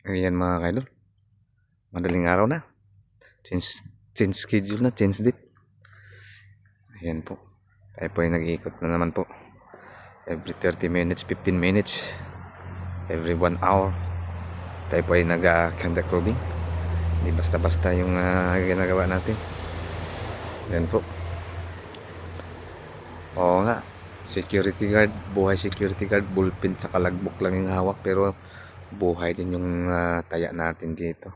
Ayan mga kaidol, madaling araw na. Change schedule na, change date. Ayan po. Tayo po ay nag-iikot na naman po. Every 30 minutes, 15 minutes, every 1 hour. Tayo po ay nag-conduct roving. Hindi basta-basta yung ginagawa natin. Ayan po. Oo nga. Security guard, buhay security guard, bullpen sa kalagbok lang yung hawak. Pero buhay din yung taya natin dito.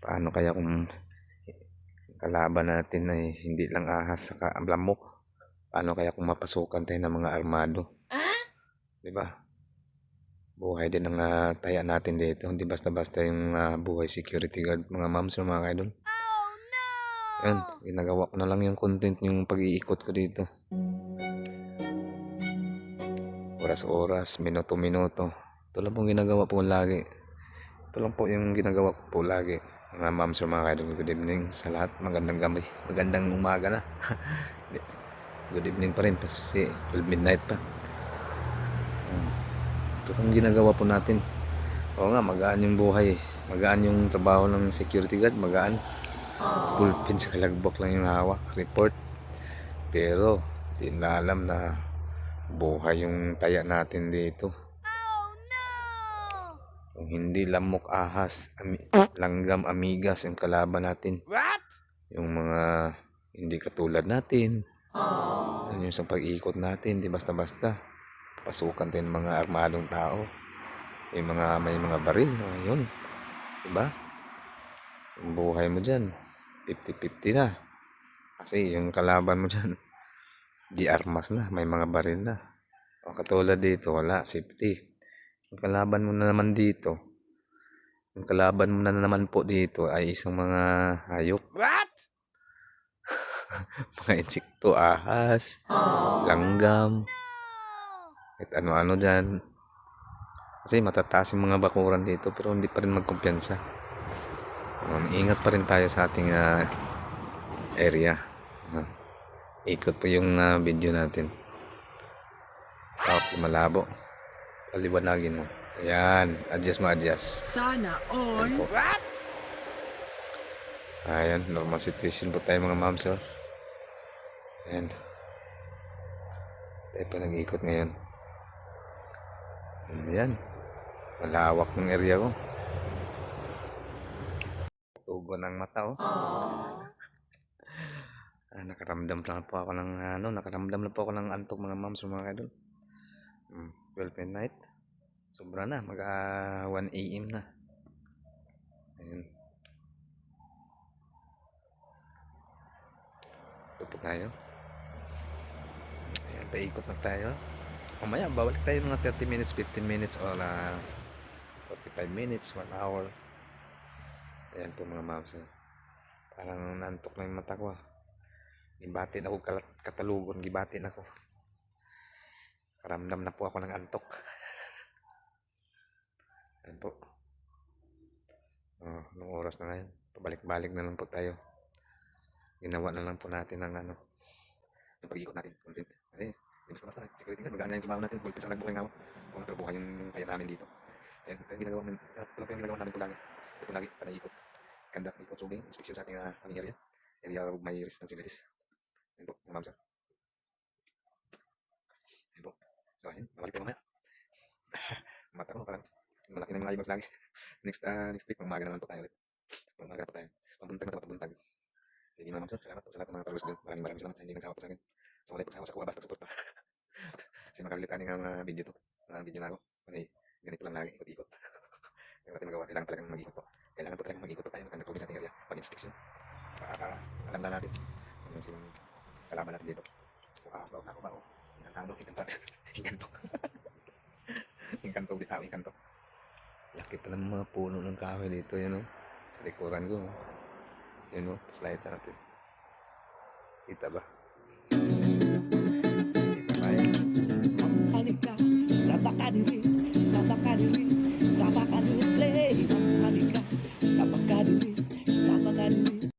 Paano kaya kung kalaban natin ay hindi lang ahas saka lamok? Paano kaya kung mapasukan tayo ng mga armado? Di ba? Buhay din ang taya natin dito. Hindi basta-basta yung buhay security guard, mga moms o mga kaidol. Yan, ginagawa ko na lang yung content, yung pag-iikot ko dito. Oras-oras, minuto-minuto. Ito lang pong ginagawa po lagi. Ito lang po yung ginagawa ko po lagi. Mga moms o mga kaidol, good evening sa lahat. Magandang gabi. Magandang umaga na. Good evening pa rin kasi 12 midnight pa. Ito ang ginagawa po natin. Oo nga, magaan yung buhay. Magaan yung trabaho ng security guard. Magaan. Bullpen sa kalagbok lang yung hawak. Report. Pero, di na alam na buhay yung taya natin dito. Kung hindi lamok ahas, langgam amigas yung kalaban natin. Yung mga hindi katulad natin. Yung sa pag-iikot natin, di basta-basta. Pasukan din mga armadong tao. May mga baril. Ayun. Diba? Yung buhay mo dyan, 50-50 na. Kasi yung kalaban mo dyan, di armas na. May mga baril na. O katulad dito, wala. Safety. Yung kalaban mo na naman dito, yung kalaban mo na naman po dito ay isang mga hayop. What? Mga insekto, ahas, langgam, at ano-ano dyan. Kasi matataas yung mga bakuran dito pero hindi pa rin magkumpiyansa. Ingat pa rin tayo sa ating area. Ikot po yung video natin. Okay, malabo. Paliwanagin mo. Ayan, adjust mo, adjust. Sana all. What? Ayan, normal situation po tayo mga moms. Ayan. Tayo pa nag-ikot ngayon. Ayan. Malawak ng area ko. Tugo ng mata, oh. Nakaramdam lang po ako ng antok mga moms o mga kadol. 12 midnight. Sobra na, mag 1 AM na. Ayan. Ito po tayo. Ayan, paikot na tayo. Mamaya, babalik tayo mga 30 minutes, 15 minutes o 45 minutes, 1 hour. Ayan po mga moms. Parang naantok na yung mata ko. Gibatin ako katalugon, gibatin ako. Karamdam na po ako ng antok. Ayan po. Anong oras na ngayon? Pabalik-balik na lang po tayo. Ginawa na lang po natin ng yung pag-iikot natin, content. Kasi, basta-basta, security guard, magaan na yung trabaho natin, bulpin sa nagbuhay nga ako. Kung nagbuhay yung kaya namin dito. Ayan, ito yung ginagawa namin po lagi. Ito po lagi, panag-iikot. Conduct, ikot, roving, inspection sa ating area. Area of my responsibilities. Ayan po, mga mamsa. Ayan po. So, ayan, mabalik tayo mamaya. Mata ko, parang malaki na yung eyebags lagi. Next week, umaga naman po tayo ulit. Umaga po tayo. Pabuntag na ito, pabuntag. Sige mga mamsa, salamat po sa lahat ng mga followers doon. Maraming salamat sa hindi nagsawa po sa akin. Sa walay pagsawa sa kuha, basta support pa. Kasi makalitan nga mga video to. Mga video na ako. Kasi ganito lang lagi, ikot-ikot. Kaya natin magawa, kailangan talagang mag-ikot po. Kailangan po talagang mag-ikot po tayo, magkandagpugin sa ating area. Pag-inspection. Alam na natin kung sinong kalaban natin dito. Kung ahas ba o ako ba o inkanto, inkanto. Inkanto, bitaw, inkanto. Laki pa ng mga puno ng kahoy dito, yun o. Sa likuran ko. Yun o, slide natin. Kita ba? Kita ba yan? Halika sa Bakadiri, sa Bakadiri, sa Bakadiri.